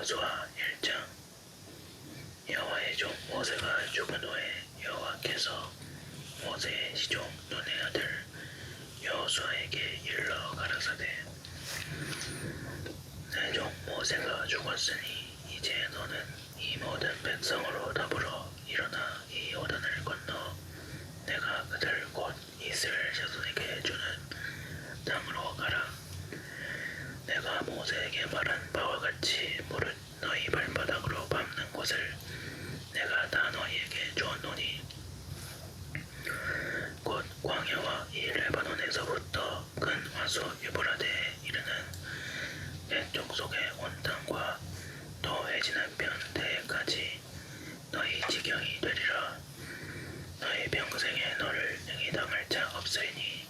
여호수아 1장. 여호와의 종 모세가 죽은 후에 여호와께서 모세의 시종 눈의 아들 여호수아에게 일러 가라사대, 내 종 모세가 죽었으니 이제 너는 이 모든 백성으로 더불어 일어나 이 요단을 건너 내가 그들 곧 이스라엘 자손에게 주는 땅으로 가라. 내가 모세에게 말한 바와 같이 물은 너희 발바닥으로 밟는 곳을 내가 다 너희에게 주었노니 곧 광야와 이 레바논에서부터 큰 화수 유브라데에 이르는 내 족속의 온 땅과 또 회진한 편 대해까지 너희 지경이 되리라. 너희 평생에 너를 능히 당할 자 없으리니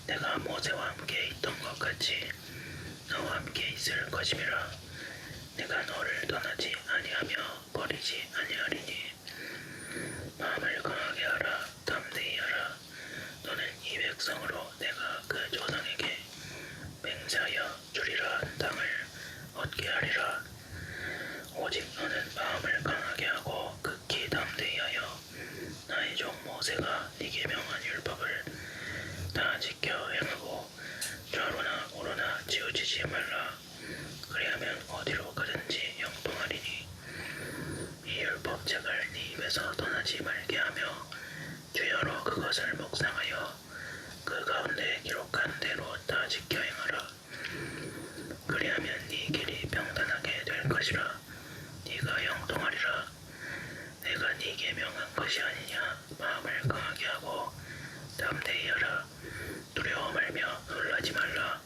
내가 모세와 함께 있던 것 같이 너와 함께 있을 것임이라. 내가 너를 떠나지 아니하며 버리지 아니하리니 마음을 강하게 하라. 담대히 하라. 너는 이 백성으로 내가 그 조상에게 맹세하여 주리라 한 땅을 얻게 하리라. 오직 너는 마음을 강하게 하고 극히 담대히 하여 나의 종 모세가 네게 명한 율법을 다 지켜 행하고 좌로나 우로나 치우치지 말라. 그리하면 어디로 가든지 형통하리니 이 율법책을 네 입에서 떠나지 말게 하며 주여로 그것을 묵상하여 그 가운데 기록한 대로 다 지켜 행하라. 그리하면 네 길이 평탄하게 될 것이라. 네가 형통하리라. 내가 네게 명한 것이 아니냐. 마음을 강하게 하고 담대히 하라. 두려워 말며 놀라지 말라.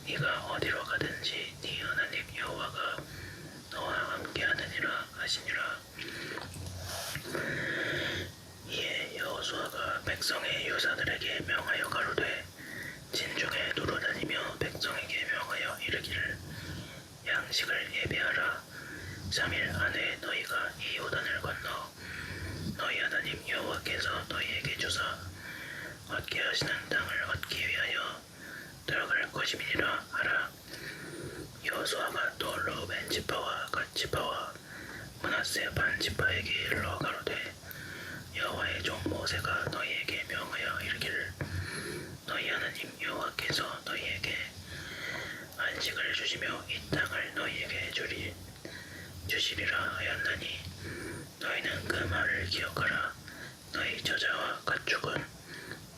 네가 어디로 가든지 네 하나님 여호와가 너와 함께하느니라 하시니라. 이에 여호수아가 백성의 유사들에게 명하여 가로되, 진중에 두루 다니며 백성에게 명하여 이르기를, 양식을 예배하라. 3일 안에 너희가 이 요단을 건너 너희 하나님 여호와께서 너희에게 주사 얻게 하시는 땅을 얻기 위하여 들어갈 것임이니라 하라. 여호수아가 또 르우벤 지파와 갓 지파와 므낫세 반 지파에게 일러 가로되, 여호와의 종 모세가 너희에게 명하여 이르기를, 너희 하나님 여호와께서 너희에게 안식을 주시며 이 땅을 너희에게 주시리라 하였나니 너희는 그 말을 기억하라. 너희 저자와 가축은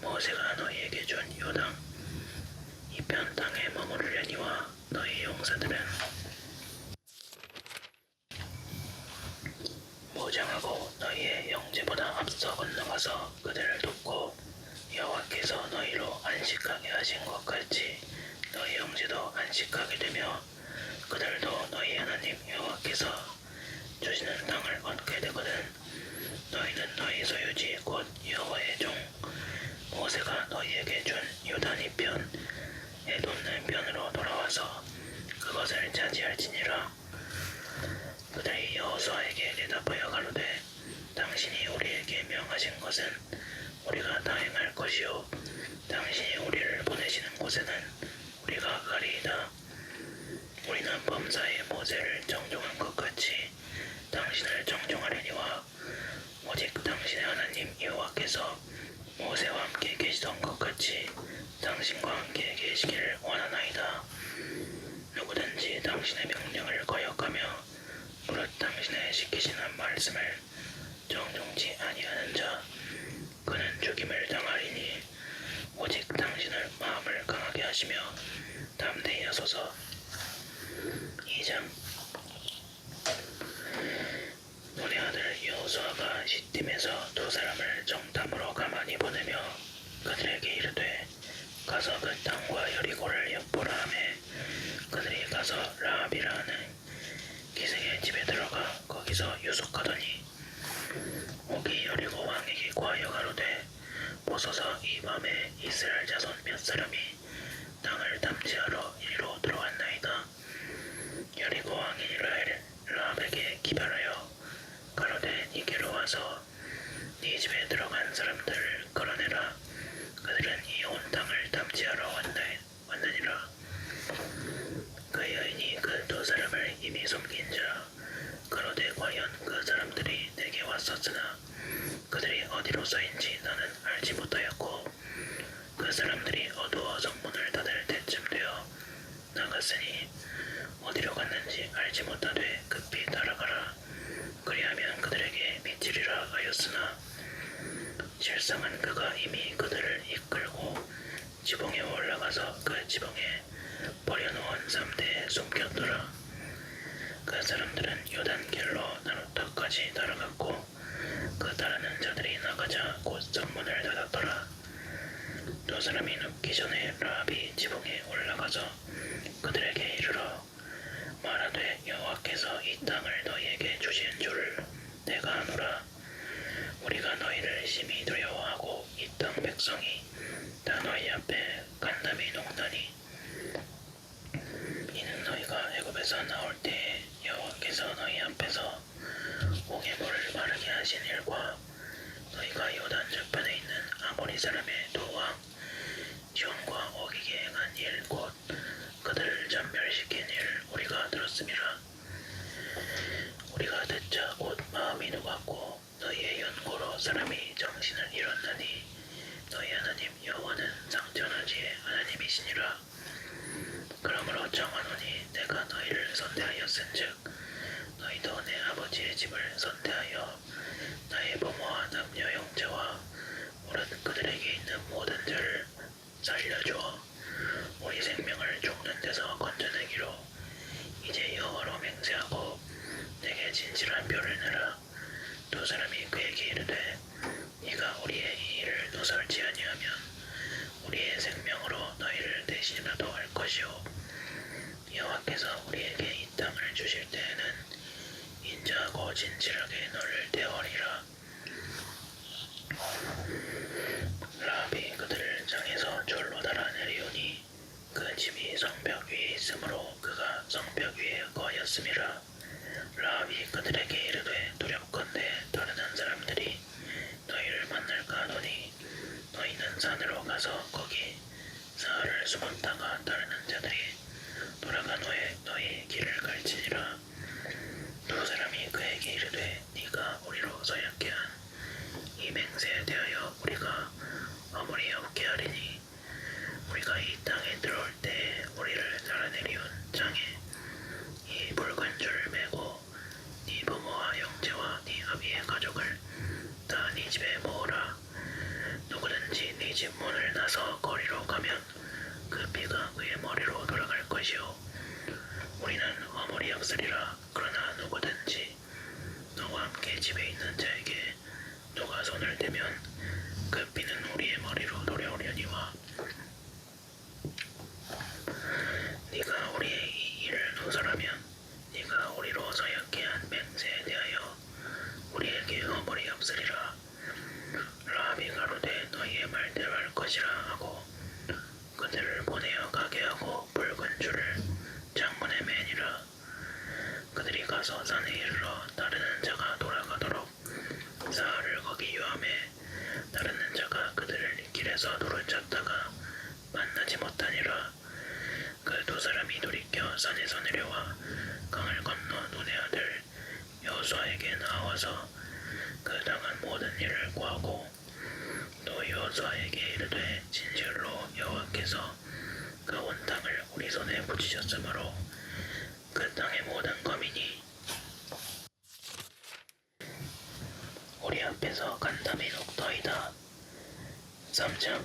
모세가 너희에게 준 요당 이편 땅에 머무르려니와 너희 용사들은 무장하고 너희의 형제보다 앞서 건너가서 그들을 돕고 여호와께서 너희로 안식하게 하신 것 같이 너희 형제도 안식하게 되며 그들도 너희 하나님 여호와께서 주시는 땅을 얻게 되거든. 너희는 너희 소유지 곧 여호와의 종 모세가 너희에게 준 요단 이편 에돔는 편으로 돌아와서 그것을 차지할지니라. 그들이 여호수아에게 대답하여 가로되, 당신이 우리에게 명하신 것은 우리가 다 행할 것이요 당신이 우리를 보내시는 곳에는 우리가 가리이다. 우리는 범사에 모세를 정종한 것 같이 당신을 정종하려니와 오직 당신의 하나님 여호와께서 모세와 함께 계시던 것 같이 당신과 함께 계시기를 원하나이다. 누구든지 당신의 명령을 거역하며 무릇 당신의 시키시는 말씀을 정종치 아니하는 자 그는 죽임을 당하리니 오직 당신을 마음을 강하게 하시며 담대히 하소서. 2장. 눈의 아들 여호수아가 시딤에서 두 사람을 정탐으로 가만히 보내며 그들에게 이르되, 가서 그 땅과 여리고를 엿보라 하매 그들이 가서 라합이라 하는 기생의 집에 들어가 거기서 유숙하더니 오기 여리고 왕에게 고하여 가로되, 보소서 이 밤에 이스라엘 자손 몇 사람이 땅을 탐지하러 이리로 들어왔나이다. 여리고 왕이 라합에게 기별하여 가로되, 네게로 와서 네 집에 들어간 사람들을 끌어내라. 그들은 이 온 땅을 탐지하러 왔느니라. 그 여인이 그 두 사람을 이미 숨긴 있으니 어디로 갔는지 알지 못하되 급히 따라가라. 그리하면 그들에게 미치리라 하였으나 실상은 그가 이미 그들을 이끌고 지붕에 올라가서 그 지붕에 버려놓은 삼대에 숨겼더라. 그 사람들은 요단길로 나루터까지 따라갔고 그 따르는 자들이 나가자 곧 성문을 닫았더라. 두 사람이 눕기 전에 라합이 지붕에 올라가서 그들에게 이르러 말하되 여호와께서 이 땅을 너희에게 주신 줄을 내가 아노라. 우리가 너희를 심히 두려워하고 이 땅 백성이 다 너희 앞에 간담이 농다니 이는 너희가 애굽에서 나올 때에 여호와께서 너희 앞에서 옥의 물을 마르게 하신 일과 너희가 요단 저편에 있는 아모리 사람의 두 왕 시온과 오기게 행한 일 곧 그들을 전멸시킨 일 우리가 들었음이라. 우리가 듣자 곧 마음이 녹았고 너희의 연고로 사람이 정신을 잃었나니 너희 하나님 여호와는 상전하지의 하나님이시니라. 그러므로 정하노니 내가 너희를 선대하였은즉 너희도 내 아버지의 집을 선대하여 나의 부모와 남녀 형제와 무릇 그들에게 있는 모든 자를 살려주어 우리 생명을 죽는 데서 건져내기로 이제 여호와로 맹세하고 내게 진실한 표를 내라. 두 사람이 그에게 이르되 네가 우리의 이 일을 누설지 아니하면 우리의 생명으로 너희를 대신이라도 할 것이오. 여호와께서 우리에게 이 땅을 주실 때에는 인자하고 진실하게 너를 대하리라. 라합이 그들을 장에서 졸로 달아 내리오니 그 집이 성벽 위에 있으므로 그가 성벽 위에 거하였음이라. 라합이 그들에게 이르되 두렵건대 따르는 사람들이 너희를 만날까 하노니 너희는 산으로 가서 거기 사흘을 숨었다가 따르는 자들이 돌아간 후에 너희 길을 갈지니라. 두 사람이 그에게 이르되 네가 우리로 서약케 한 이 맹세에 대하여 우리가 아무리 없게 하리니 우리가 이 땅에 들어올 때 우리를 달아내리운 장에 이 붉은 줄을 매고 네 부모와 형제와 네 아비의 가족을 다 네 집에 모으라. 누구든지 네 집 문을 나서 거리로 가면 그 피가 그의 머리로 돌아갈 것이요 우리는 화물이 없으리라. 그러나 누구든지 너와 함께 집에 있는 자에게 누가 손을 대면 그 피는 우리의 머리로 돌아오려니와 네가 우리의 이 일을 누설하면 네가 우리로 서약케 한 맹세에 대하여 우리에게 허물이 없으리라. 라합이 가로되 너희의 말대로 할 것이라 하고 그들을 보내어 가게 하고 붉은 줄을 창문에 매니라. 그들이 가서 산에 이르러 따르는 자가 돌아가도록 사흘을 거기 유함해 따르는 자가 그들을 길에서 두루쳤다가 만나지 못하니라. 그 두 사람이 돌이켜 산에서 내려와 강을 건너 눈의 아들 여호수아에게 나와서 그 당한 모든 일을 고하고 또 여호수아에게 이르되 진실로 여호와께서 그 온 땅을 우리 손에 붙이셨으므로 그 땅의 모든 거민이 우리 앞에서 간담이 녹더이다. 3장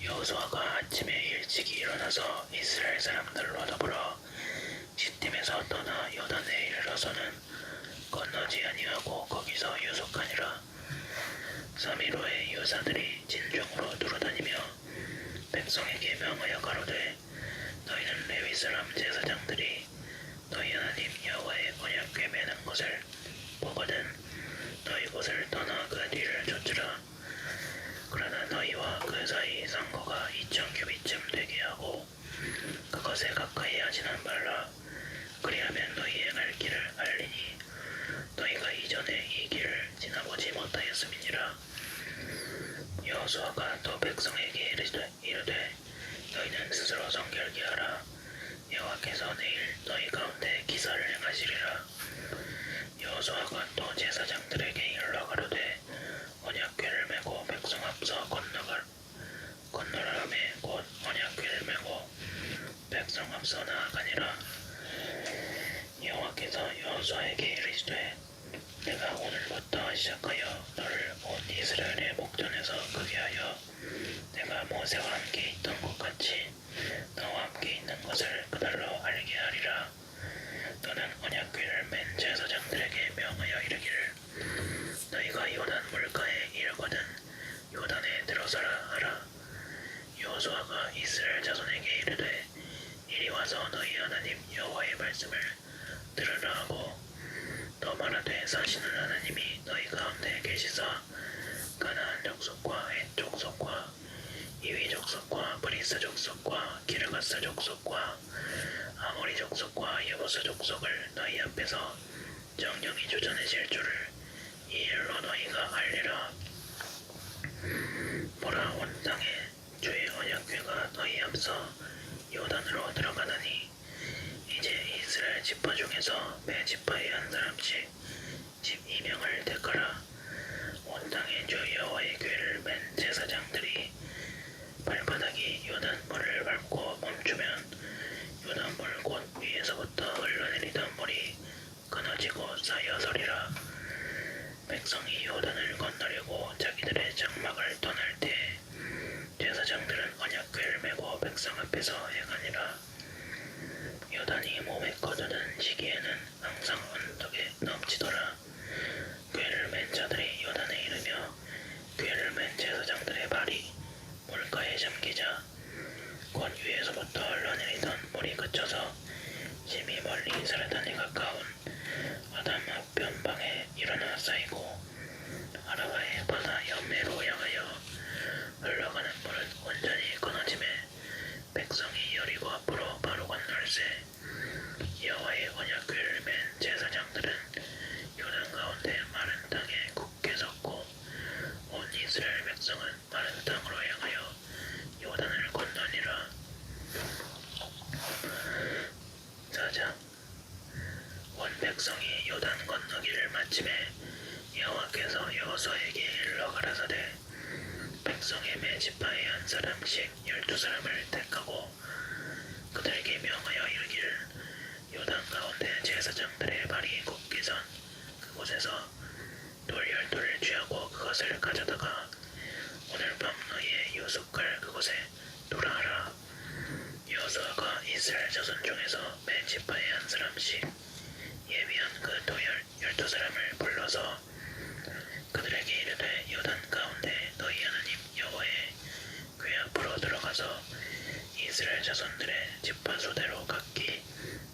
여호수아가 아침에 일찍이 일어나서 이스라엘 사람들로 더불어 시팀에서 떠나 요단에 이르러서는 건너지 아니하고 거기서 유숙하니라. 3일 후에 유사들이 진중으로 두루다니며 백성에게 명하여 가로되 너희는 레위 사람 제사장들이 너희 하나님 여호와의 언약궤 매는 것을 보거든 너희 곳을 떠나 그 뒤를 쫓으라. 그러나 너희와 그 사이 상거가 2000규빗쯤 되게 하고 그것에 가까이 하지는 말라. 그리하면 너희 행할 길을 알리니 너희가 이전에 이 길을 지나보지 못하였음이니라. 여호수아가 또 백성에게 이르되 너희는 스스로 성결케 하라. 여호와께서 내일 너희 가운데 기사를 행하시리라. 여호수아가 또 제사장들에게 일러 가로되 언약궤를 메고 백성 앞서 건너라매 곧 언약궤를 메고 백성 앞서 나아가니라. 여호와께서 여호수아에게 이르시되 내가 오늘부터 시작하여 너를 온 이스라엘의 목전에서 크게 하여 내가 모세와 함께 있던 것 같이 너와 함께 있는 것을 그들로 알게 하리라. 너는 언약궤를 맨 제사장들에게 명하여 이르기를 너희가 요단 물가에 이르거든 요단에 들어서라 하라. 여호수아가 이스라엘 자손에게 이르되 이리 와서 너희 하나님 여호와의 말씀을 들으라 하고 또 말하되 사시는 하나님이 너희 가운데 계시사 가나안 족속과 헷 족속과 이위 족속과 브리스 족속과 기르가스 족속과 아모리 족속과 여부스 족속을 너희 앞에서 정령이 쫓아내실 줄을 이 일로 너희가 알리라. 보라 온 땅에 주의 언약궤가 너희 앞서 요단으로 들어가다니 이제 이스라엘 지파 중에서 매 지파에 한 사람씩 12명을 택하라. 온 땅에 주 여호와의 궤를 맨 제사장들이 발바닥이 요단물을 밟고 멈추면 요단물 곧 위에서부터 흘러내리던 물이 끊어지고 쌓여서리라. 백성이 요단을 건너려고 자기들의 장막을 떠날 때 제사장들은 언약궤를 메고 백성 앞에서 행하니라. 요단이 몸에 거두는 시기에는 항상 언덕에 넘치더라. 궤를 맨 자들이 요단에 이르며 궤를 맨 제사장들의 발이 물가에 잠기자 곧 위에서부터 흘러내리던 물이 그쳐서 심히 멀리 사르단에 가까운 아담 앞변방에 일어나 쌓이고 아라바의 바다 옆매로 향하여 흘러가는 물은 온전히 끊어짐에 백성이 여리고 앞으로 바로 건널세. 여호와의 언약궤를 맨 제사장들은 요단 가운데 마른 땅에 굳게 섰고 온 이스라엘 백성은 마른 땅으로 향하여 요단을 건너니라. 4장 온 백성이 요단 건너기를 마침에 여호와께서 여호수아에게 일러 가라사대 백성의 매 지파에 한 사람씩 12사람을 택하고 그들에게 명하여 이르기를 요단 가운데 제사장들의 발이 굳게 선 그곳에서 돌 12돌을 취하고 그것을 가져다가 오늘 밤 너희의 유숙할 그곳에 돌아하라. 여호수아가 이스라엘 자손 중에서 매 지파에 한 사람씩 예비한 그 또 12사람을 불러서 그들에게 이르되 요단 가운데 너희 하나님 여호와의 궤 앞으로 들어가서 이스라엘 자손들의 지파 수대로 각기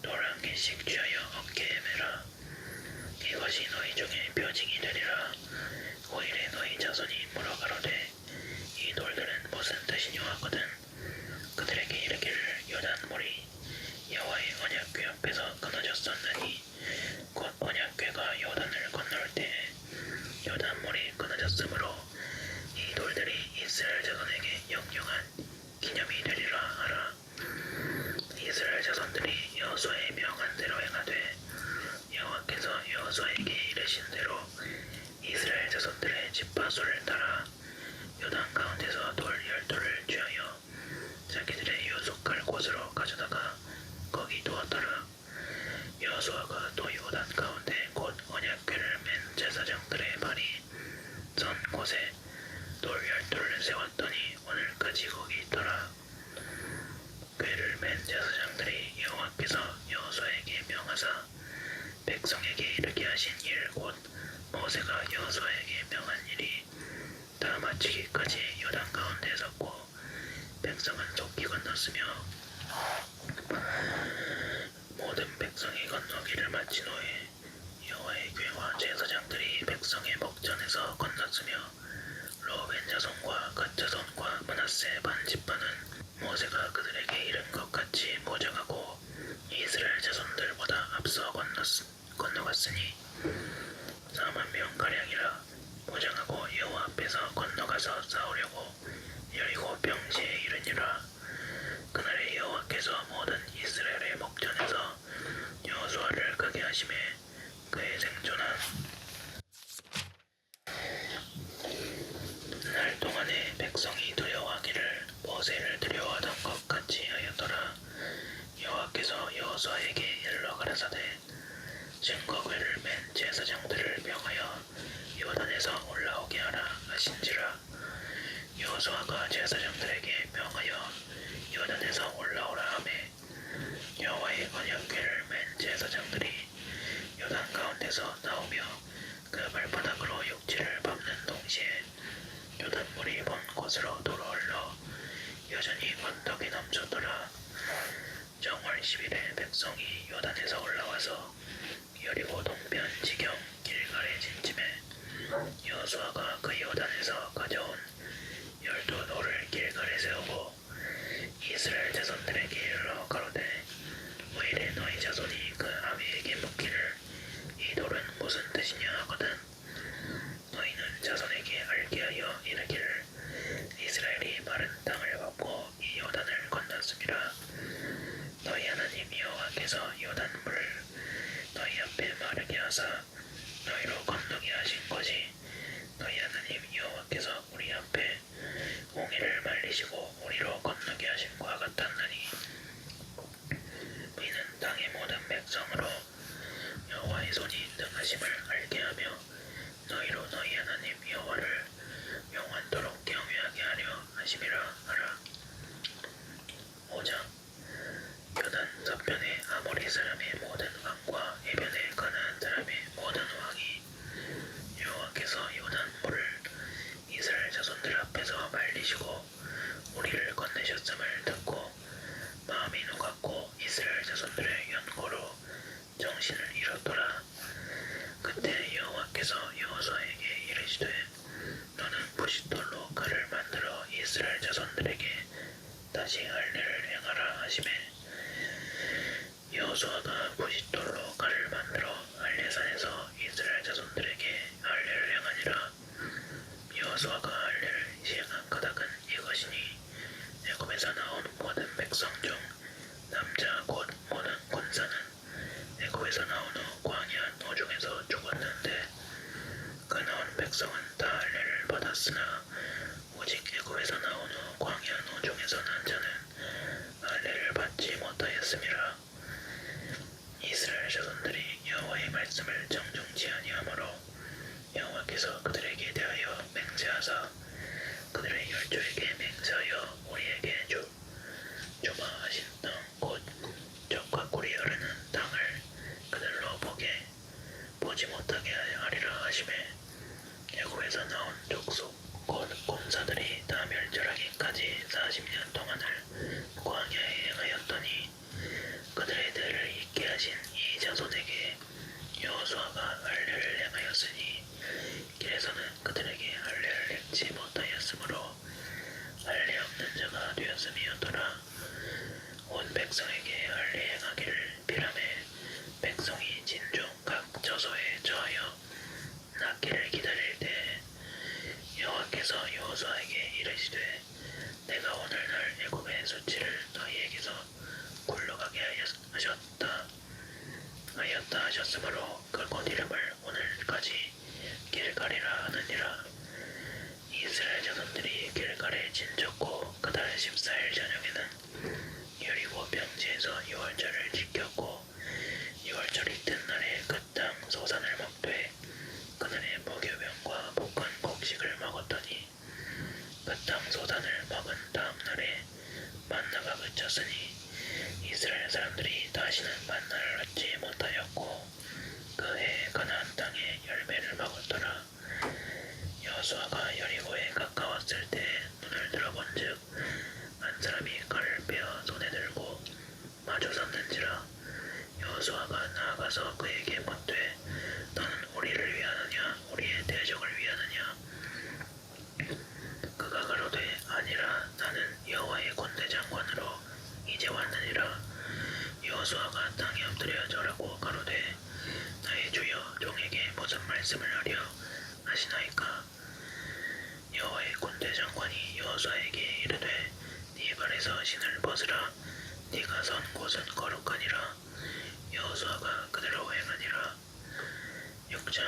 돌 한 개씩 취하여 어깨에 매라. 이것이 너희 중에 표징이 되리라. 5일에 너희 자손이 물어가로되 이 돌들은 무슨 뜻이뇨 하거든 그들에게 이르기를 요단 물이 여호와의 언약궤 앞에서 끊어졌었나니 곧 언약궤가 요단을 건널 때에 요단 물이 끊어졌으므로 이 돌들이 이스라엘 자손에게 영영한 기념이 되리라 하라. 이스라엘 자손들이 여호수아의 명한 대로 행하되 여호와께서 여호수아에게 이르신 대로 이스라엘 자손들의 지파수를 따라 요단 가운데서 돌 12돌을 취하여 자기들의 유숙할 곳으로 가져다가 거기 두었더라. 여호수아가 또 요단 가운데 곧 언약궤를 맨 제사장들의 발이 선 곳에 돌 12돌을 세웠더니 오늘까지 거기 있더라. 궤를 맨 제사장들이 여호와께서 여호수아에게 명하사 백성에게 이르게 하신 일 곧 모세가 여호수아에게 명한 일이 다 마치기까지 요단 가운데 섰고 백성은 속히 건넜으며 모든 백성이 건너기를 마친 후에 여호와의 궤와 제사장들이 백성의 목전에서 건넜으며 로벤 자손과 갓 자손과 므낫세 반 지파는 모세가 그들에게 이른 것 같이 무장하고 이스라엘 자손들보다 앞서 건너갔으니 40,000명가량이라. 무장하고 여호와 앞에서 건너가서 싸우려고 여리고 평지에 이르니라. 그날에 여호와께서 모든 이스라엘의 목전에서 여호수아를 크게 하심에 그의 생존한 날 동안에 백성이 두려워하기를 모세를 두려워하던 것 같이 하였더라. 여호와께서 여호수아에게 일러 가라사대 증거궤를 맨 제사장들을 명하여 요단에서 올라오게 하라 하신지라. 여호수아가 제사장들에게 명하여 요단에서 올라오라 하매 여호와의 언약궤를 맨 제사장들이 요단 가운데서 나오며 그 발바닥으로 육지를 밟는 동시에 요단물이 먼 곳으로 도로 흘러 여전히 언덕이 넘쳤더라. 정월 10일에 백성이 요단에서 올라와서 여리고 동편 지경 길갈에 진침해 여호수아가 그 요단에서 가져온 12돌을 길갈에 세우고 이스라엘 자손들에게 일러 가로되 왜 이래 너희 자손이 그 아비에게 묻기를 이 돌은 무슨 뜻이냐 하거든. 너희는 자손에게 알게 하여 이르기를 이스라엘이 마른 땅을 밟고 이 요단을 건넜습니다. 너희 하나님 여호와께서 요단물을 너희 앞에 마르게 하사 너희로 건너게 하신 거지. 너희 하나님 여호와께서 우리 앞에 옹이를 말리시고 우리로 건너게 하신 과 같았나니 이는 땅의 모든 백성으로 여호와의 손이 능하심을 알게 하며 너희로 너희 하나님 여호와를 영원토록 경외하게 하려 하심이라 하라. 5장 요단 서편의 아모리 사람의 모든 왕과 해변의 가나안 사람의 모든 왕이 여호와께서 요단 물을 이스라엘 자손들 앞에서 말리시고 우리를 건네셨음을 듣고 마음이 녹았고 이스라엘 자손들의 연고로 정신을 잃었더라. 그때 여호와께서 여호수아에게 이르시되 너는 부싯돌로 칼을 만들어 이스라엘 자손들에게 다시 할례를 행하라 하시매 여호수아가 부싯돌로 칼을 만들어 할례산에서 이스라엘 자손들에게 할례를 행하니라. 여호수아가 할례를 시행한 까닭은 이것이니 애굽에서 나온 모든 백성 중 남자 곧 모든 군사는 애굽에서 나온 후 광야 노중에서 죽었는데 그 나온 백성은 다 할례를 받았으나 오직 애굽에서 나온 후 광야 노중에서 난 자는 할례를 받지 못하였음이라. 이스라엘 자손들이 여호와의 말씀을 정중치 아니하므로 여호와께서 그들에게 대하여 맹세하사 그들의 열조에게 맹세하여 우리에게 주마하신 땅 곧 젖과 꿀이 흐르는 땅을 그들로 보지 못하게 하리라 하시매 애굽에서 나온 족속 곧 곰사들이 다 멸절하기까지 40년 동안을 광야에 행하였더니 그들의 대를 잇게 하신 이 자손에게 여호수아가 할례를 행하였으니 길에서는 그들에게 할례를 행치 못하였으므로 할례 없는 자가 되었음이었더라. 온 백성에게 할례 행하기를 비라매 백성이 진중 각 저소에 처하여 낫기를 기다릴 때 여호와께서 여호수아에게 이르시되 내가 오늘날 애굽의 수치를 너희에게서 굴러가게 하였다 하셨으므로 그곳 이름을 오늘까지 길갈이라 하느니라. 이스라엘 자손들이 길갈에 진쳤고 그달 14일 저녁에는 여리고 평지에서 유월절을 지켰고 유월절 이튿날에 그 땅 소산을 먹되 그날에 무교병과 볶은 곡식을 먹었더니 그 땅 소산을 먹은 다음날에 만나가 그쳤으니 이스라엘 사람들이 다시는 만나를 얻지 못하였고 그 해에 가나안 땅에 열매를 먹었더라. 여호수아가 여리고에 가까웠을 때 눈을 들어본즉 한 사람이 칼을 빼어 손에 들고 마주 섰는지라. 여호수아가 나아가서 그에게 묻되 너는 우리를 위하느냐 우리의 대적을 위하느냐. 그가 가로되 아니라 나는 여호와의 군대 장관으로 이제 왔느니라. 여호수아가 땅에 엎드려 절하고 가로되 나의 주여 종에게 무슨 말씀을 하려 하시나이까. 여호와의 군대 장관이 여호수아에게 이르되 네 발에서 신을 벗으라. 네가 선 곳은 거룩하니라. 여호수아가 그대로 행하니라. 6장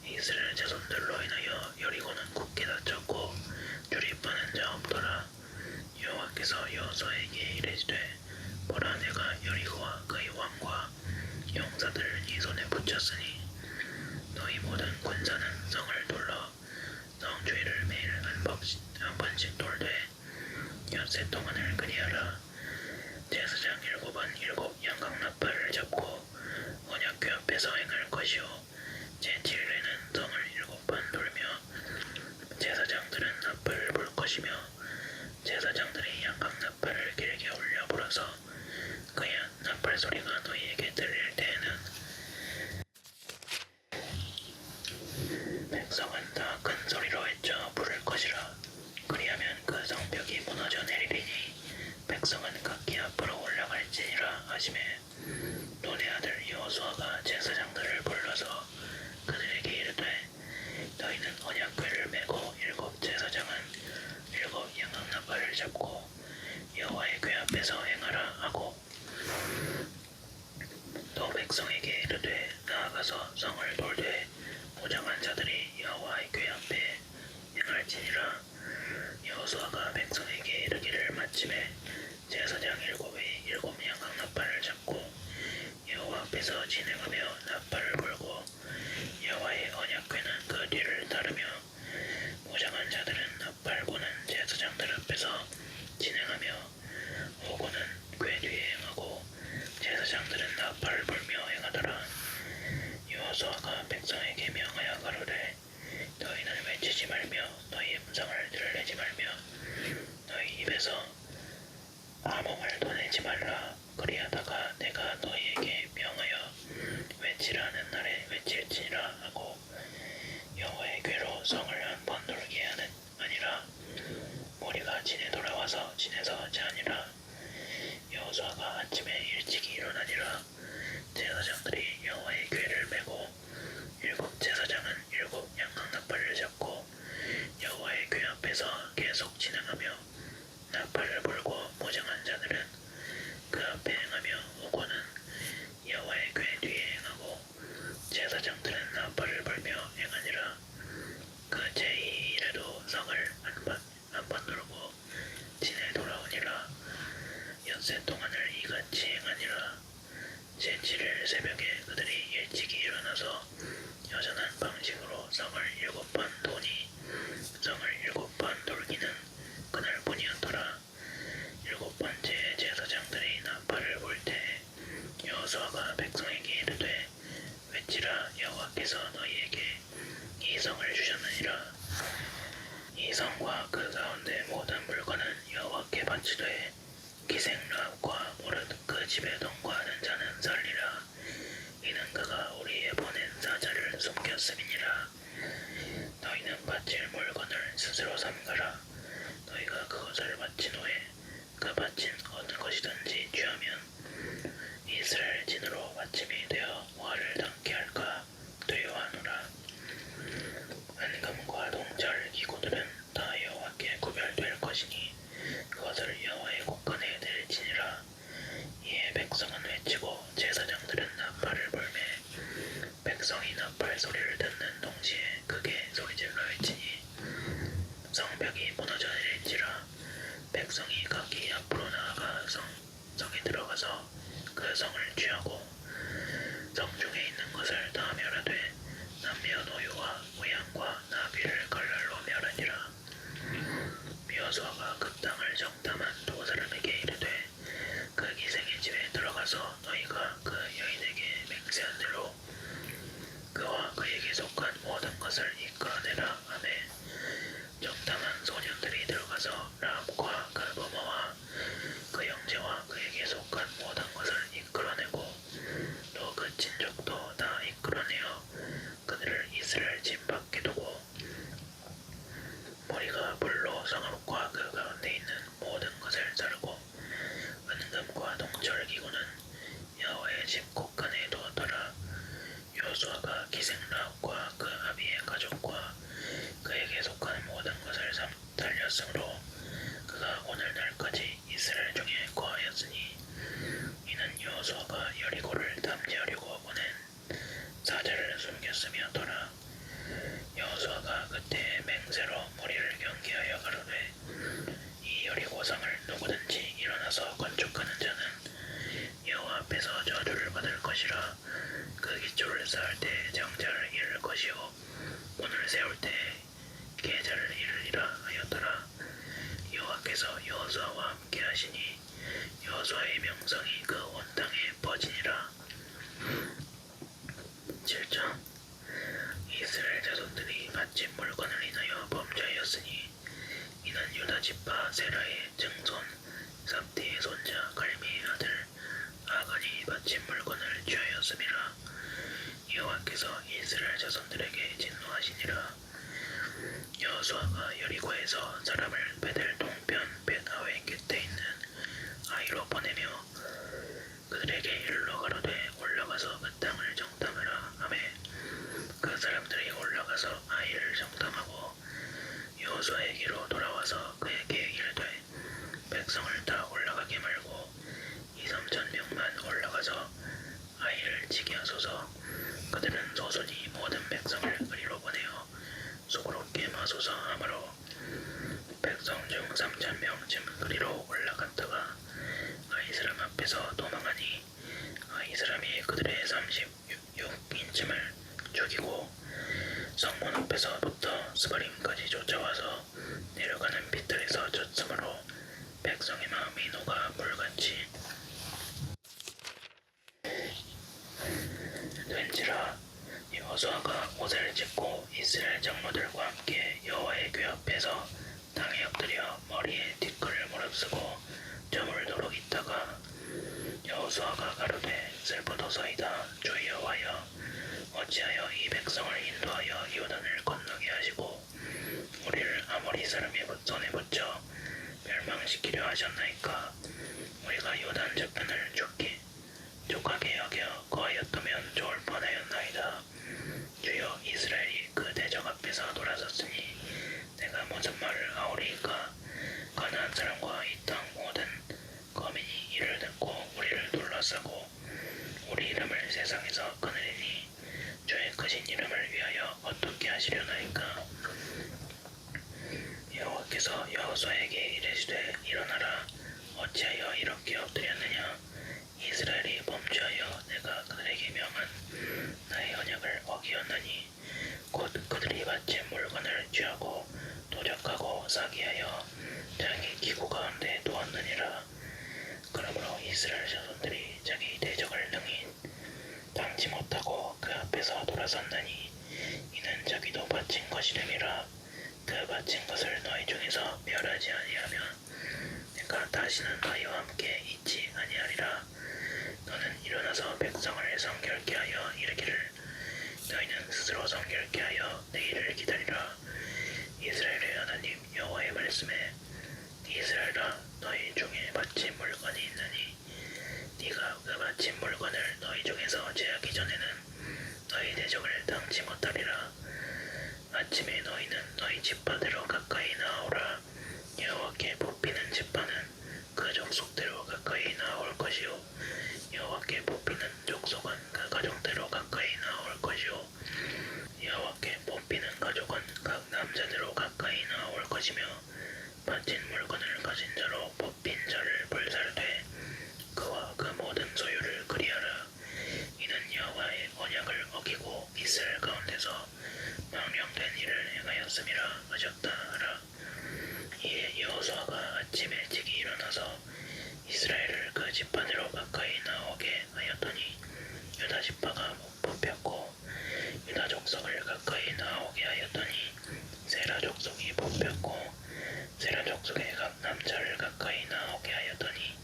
이스라엘 자손들로 인하여 여리고는 굳게 닫혔고 출입하는 자 없더라. 여호와께서 여호수아에게 이르시되 보라 내가 여리고 소리가 너희에게 들릴 때에는 백성은 다 큰 소리로 외쳐 부를 것이라. 그리하면 그 성벽이 무너져 내리리니 백성은 각기 앞으로 올라갈지니라 하시매 눈의 아들 여호수아가 제사장들을 불러서 그들에게 이르되 너희는 언약궤를 메고 일곱 제사장은 일곱 양악나팔을 잡고 여호와의 궤 앞에서 행하라 하고 또 백성에게 이르되 나아가서 성을 돌되 무장한 자들이 여호와의 궤 앞에 행할지니라. 여호수아가 백성에게 이르기를 마침에 제사장 일곱이 일곱 양악나팔을 잡고 여호와 앞에서 진행하며 나팔을 불고 여호와의 언약궤는 그 뒤를 따르며 무장한 자들은 나팔 부는 제사장들 앞에서 진행하며 오고는 궤 뒤에 행하고 제사장들은 나팔을 불며 행하더라. 여호수아가 백성에게 명하여 가로되 너희는 외치지 말며 너희 음성을 드러내지 말며 너희 입에서 아무 말도 내지 말라. 그리하다가 내가 너희에게 명하여 외치라는 날에 외칠지니라 하고 여호와의 궤로 성을 한 번 돌게 하는 아니라 무리가 진에 돌아와서 진에서 자니라. 여호수아가 아침에 일찍이 일어나니라. 제사장들이 여호와의 궤를 메고 일곱 제사장은 일곱 양악나팔을 잡고 여호와의 궤 앞에서 계속 진행하며 나팔을 불고 무장한 자들은 그 앞에 행하며 오고는 여호와의 궤 뒤에 행하고 제사장들은 나팔을 불며 행하니라. 그 제2일에도 성을 한 번 돌고 진에 돌아오니라. 엿새 동안을 이같이 행하니라. 제7일 새벽에 그들이 일찍이 일어나서 여전한 방식으로 성을 7번 도니 성을 7번 돌기는 그날뿐이었더라. 7번째 제사장들이 나팔을 불 때 여호수아가 백성에게 이르되 외치라. 여호와께서 너희에게 이 성을 주셨느니라. 이 성과 그 가운데 모든 물건은 여호와께 바치되 기생 라합과 무릇 그 집에 동거하는 자는 살리라. 이는 그가 우리에 보낸 사자를 숨겼음이니라. 너희는 바칠 물건을 스스로 삼가라. 너희가 그것을 바친 후에 그 바친 어느 것이든지 취하면 이스라엘 진으로 바침이 되어 화를 당케 할까 두려워하노라. 은금과 동절 기구들은 다 여호와께 구별될 것이니 그것을 여호와의 곳간에 드릴지니라. 이에 백성은 외치고 제사장들은 나팔을 불매 백성이 나팔 소리를 듣는 동시에 크게 소리질러 외치니 성벽이 무너져 내릴지라. 백성이 각기 앞으로 나아가 성에 들어가서 그 성을 취하고 성중에 있는 것을 다 멸하되 남녀 노유와 우양과 나귀를 칼날로 멸하니라. 여호수아가 그 땅을 정탐한 두 사람에게 이르되 그 기생의 집에 들어가서 너희가 그 여인에게 맹세한 대로 그와 그에게 속한 모든 것을 이끌어내라 하매 정탐한 소년들이 들어가서 라합과 그 부모와 그 형제와 그에게 속한 모든 것을 이끌어내고 또 그 친족도 다 이끌어내어 그들을 이스라엘 진 밖에 두고 무리가 불로 성읍과 그 가운데 있는 모든 것을 자르고 은금과 동철 기구는 여호와의 집 곳간에 두었더라. 여호수아가 기생 라합과 그 아비의 가족과 그에게 속한 모든 것을 살렸으므로 그가 오늘날까지 이스라엘 중에 거하였으니 이는 여호수아가 여리고를 탐지하려고 보낸 사자를 숨겼음이었더라. 여호수아가 그때 맹세로 무리를 경계하여 가로되 이 여리고성을 누구든지 일어나서 건축하는 자는 여호와 앞에서 저주를 받을 것이라. 그 기초를 쌓을 때 정자를 이룰 것이요 문을 세울 때 계좌를 이루리라 하였더라. 여호와께서 여호수아와 함께 하시니 여호수아의 명성이 그 온 땅에 퍼지니라. 7장 이스라엘 자손들이 바친 물건을 인하여 범죄하였으니 이는 유다 지파 세라의 증손 삽디의 손자 갈미의 아들 아간이 바친 이스라엘 자손들에게 진노하시니라. 여호수아가 여리고에서 사람을 베델 동편 벳아웬 곁에 있는 아이로 보내며 그들에게 이르러 가로되 올라가서 그 땅을 정탐하라 하매 그 사람들이 올라가서 아이를 정탐하고 여호수아에게로 돌아와서 그에게 이르되 백성을 다 올라가게 말고 2~3천명만 올라가서 아이를 치게 하소서. 그들은 소손이 모든 백성을 그리로 보내어 수고롭게 마소서 하므로 백성 중 3,000명쯤 그리로 올라갔다가 아이 사람 앞에서 도망하니 아이 사람이 그들의 36인쯤을 죽이고 성문 앞에서부터 스바림까지 쫓아와서 내려가는 빗들에서 쳤으므로 백성의 마음이 녹아 물같이 된지라. 여호수아가 옷을 찢고 이스라엘 장로들과 함께 여호와의 궤 앞에서 땅에 엎드려 머리에 티끌을 무릅쓰고 저물도록 있다가 여호수아가 가로되 슬프도소이다. 주 여호와여, 어찌하여 이 백성을 인도하여 요단을 건너게 하시고 우리를 아모리 사람의 손에 붙여 멸망시키려 하셨나이까. 우리가 요단 저편을 족하게 여겨 거하였다면 좋을 뻔하였나이다. 주여, 이스라엘이 그 대적 앞에서 돌아섰으니 내가 무슨 말을 하오리이까. 가나안 사람과 이 땅 모든 거민이 이를 듣고 우리를 둘러싸고 우리 이름을 세상에서 끊으리니 주의 크신 이름을 위하여 어떻게 하시려나이까. 여호와께서 여호수아에게 이르시되 일어나라. 어찌하여 이렇게 엎드렸느냐. 이스라엘이 범죄하여 내가 그들에게 명한 나의 언약을 어기었나니 곧 그들이 바친 물건을 취하고 도적하고 사기하여 자기 기구 가운데 두었느니라. 그러므로 이스라엘 자손들이 자기 대적을 능히 당치 못하고 그 앞에서 돌아섰나니 이는 자기도 바친 것이름이라. 그 바친 것을 너희 중에서 멸하지 아니하면 내가 다시는 너희와 함께 있지 아니하리라. 너는 일어나서 백성을 성결케 하여 이르기를 너희는 스스로 성결케 하여 내일을 기다리라. 이스라엘의 하나님 여호와의 말씀에 이스라엘아, 너희 중에 바친 물건이 있느니 네가 그 바친 물건을 너희 중에서 제하기 전에는 너희 대적을 당치 못하리라. 아침에 너희는 너희 지파대로 가까이 나오라. 여호와께 뽑히는 지파는 그 족속대로 가까이 나올 것이요 여호와께 뽑히는 족속은 그 가족대로 가까이 나올 것이요 여호와께 뽑히는 가족은 각 남자대로 가까이 나올 것이며 바친 물건을 가진 자로 뽑힌 자를 불살되 그와 그 모든 소유를 그리하라. 이는 여호와의 언약을 어기고 이스라엘 가운데서 망령된 일을 행하였음이라 하셨다 하라. 이에 여호수아가 아침 일찍이 일어나서 이스라엘을 그 지파대로 가까이 나오게 하였더니 유다 지파가 뽑혔고 유다 족속을 가까이 나오게 하였더니 세라 족속이 뽑혔고 세라 족속의 각 남자를 가까이 나오게 하였더니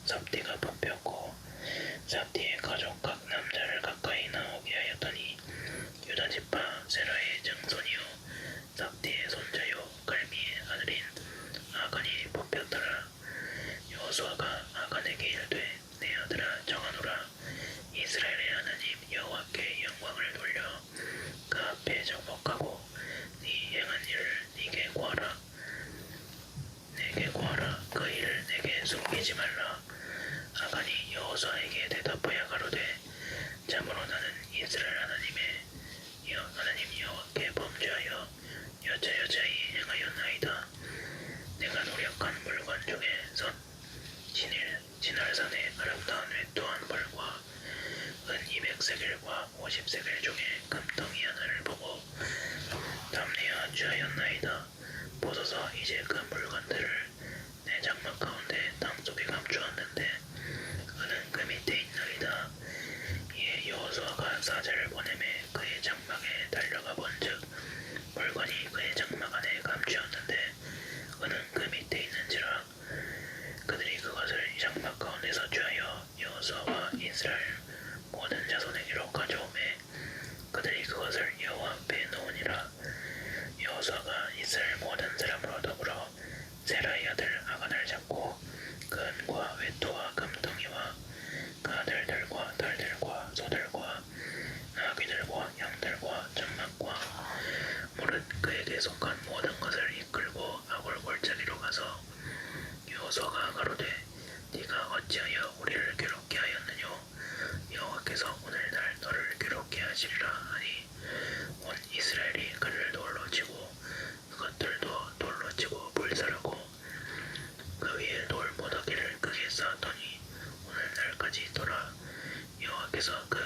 삽디가 뽑혔고 삽디의 가족 각 남자를 가까이 나오게 하였더니 유다 지파 세라의 증손이요 삽디의 손자요 갈미의 아들인 아간이 뽑혔더라. 여호수아가 아간에게 이르되 내 아들아 정하노라. 이스라엘의 하나님 여호와께 영광을 돌려 그 앞에 정복하고 네 행한 일을 네게 구하라. 내게 구하라. 그 일을 내게 숨기지 말라. 아간이 여호수아에게 대답하여 가로되 참으로 나는 이스라엘 하나님 여호와께 범죄하여 여자여자히 행하였나이다. 내가 노력한 물건 중에서 진할산의 아름다운 획도한 벌과 은 200세겔과 50세겔 중에 금덩이 하나를 보고 담내어 주하였나이다. 보소서 이제 그 물건들을 내 장막 가운데 땅속에 감추었는데 그는 그 밑에 있나이다. 이에 여호수아가 사자를 보내매 그의 장막에 달려가 본즉 물건이 그의 장막 안에 감추었는데 그는 그 밑에 있는지라. 그들이 그것을 장막 가운데서 취하여 여호수아와 이스라엘 모든 자손에게로 가져오매 그들이 그것을 가로되 네가 어찌하여 우리를 괴롭게 하였느뇨 여호와께서 오늘날 너를 괴롭게 하시리라 하니 온 이스라엘이 그를 돌로 치고 그것들도 돌로 치고 불살하고 그 위에 돌 모더기를 크게 쌓았더니 오늘날까지 돌아 여호와께서 그